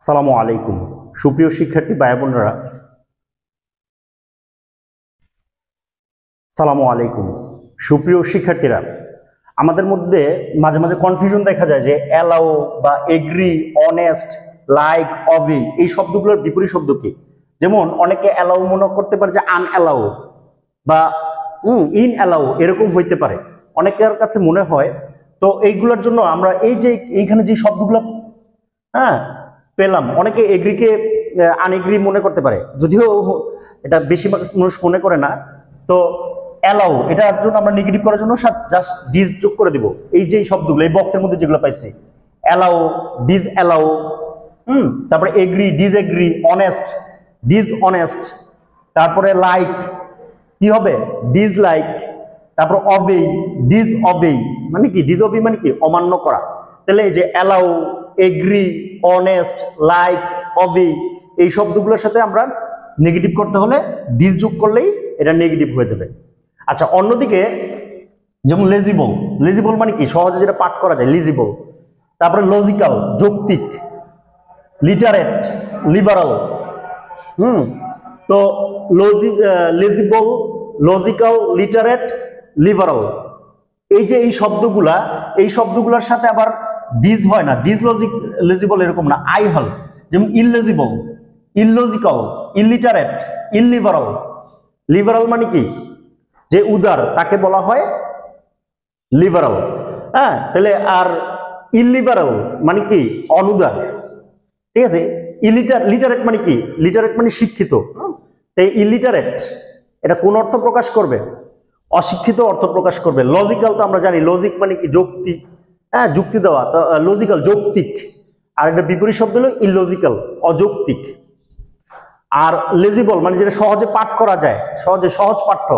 সালামু আলাইকুম সুপ্রিয় শিক্ষার্থী ভাই বোনেরা, সালামু আলাইকুম সুপ্রিয় শিক্ষার্থীরা। আমাদের মধ্যে মাঝে মাঝে কনফিউশন দেখা যায় যে অ্যালাউ বা এগ্রি, অনেস্ট, লাইক, অবি এই শব্দগুলোর বিপরীত শব্দ কি। যেমন অনেকে অ্যালাউ মনে করতে পারে যে আনঅ্যালাউ বা ইন অ্যালাউ এরকম হইতে পারে, অনেকের কাছে মনে হয়। তো এইগুলোর জন্য আমরা এই যে এইখানে যে শব্দগুলো পেলাম, অনেকে এগ্রিকে আনএগ্রি মনে করতে পারে, যদিও এটা বেশি মানুষ মনে করে না। তো অ্যালাউ এটার জন্য আমরা নেগেটিভ করার জন্য জাস্ট ডিস যোগ করে দিব। এই যে শব্দগুলো এই বক্সের মধ্যে যেগুলো পাইছি, অ্যালাউ, ডিস অ্যালাউ, তারপরে agree, disagree, honest, dishonest, তারপরে লাইক কি হবে, ডিস লাইক, তারপর অবেই, ডিস অবেই মানে কি, ডিস অবেই মানে কি অমান্য করা। তাহলে এই যে অ্যালাউ, এগ্রি, অনেস্ট, লাইক, অবি এই শব্দগুলোর সাথে আমরা নেগেটিভ করতে হলে ডিস যোগ করলেই এটা নেগেটিভ হয়ে যাবে। আচ্ছা, অন্যদিকে যেমন লেজিবল, লেজিবল মানে কি সহজে যেটা পাঠ করা যায়, লিজিবল। তারপরে লজিক্যাল, যৌক্তিক, লিটারেট, লিবারাল। তো লেজিবল, লজিক্যাল, লিটারেট, লিবারাল এই যে এই শব্দগুলোর সাথে আবার ডিস হয় না, লেজিবল এরকম না, আই হল। যেমন ইললেজিবল, ইললজিক্যাল, ইলিটারেট, ইললিবারাল। লিবারাল মানে কি যে উদার, তাকে বলা হয় লিবারাল। তাহলে আর ইললিবারাল মানে কি অনুদার, ঠিক আছে। লিটারেট মানে কি, লিটারেট মানে শিক্ষিত। তাই ইলিটারেট এটা কোন অর্থ প্রকাশ করবে, অশিক্ষিত অর্থ প্রকাশ করবে। লজিক্যাল তো আমরা জানি, লজিক মানে কি যুক্তি, যুক্তি দেওয়া, লজিক্যাল যৌক্তিক। আর একটা বিপরীত শব্দ হলো ইললজিক্যাল, অযৌক্তিক। আর লেজিবল মানে যেটা সহজে পাঠ করা যায়, সহজ পাঠ্য।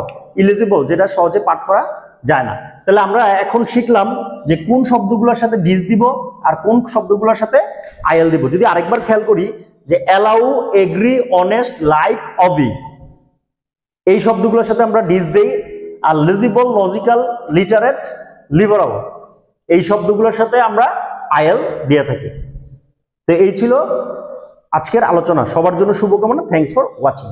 ইলেজিবল যেটা সহজে পাঠ করা যায় না। তাহলে আমরা এখন শিখলাম যে কোন শব্দগুলোর সাথে ডিস দিব আর কোন শব্দগুলোর সাথে আইএল দিব। যদি আরেকবার খেয়াল করি যে অ্যালাউ, এগ্রি, অনেস্ট, লাইক, অবি এই শব্দগুলোর সাথে আমরা ডিস দেই, আর লেজিবল, লজিক্যাল, লিটারেট, লিবারাল এই শব্দগুলোর সাথে আমরা আইএল দিয়ে থাকি। তো এই ছিল আজকের আলোচনা। সবার জন্য শুভকামনা। Thanks for watching.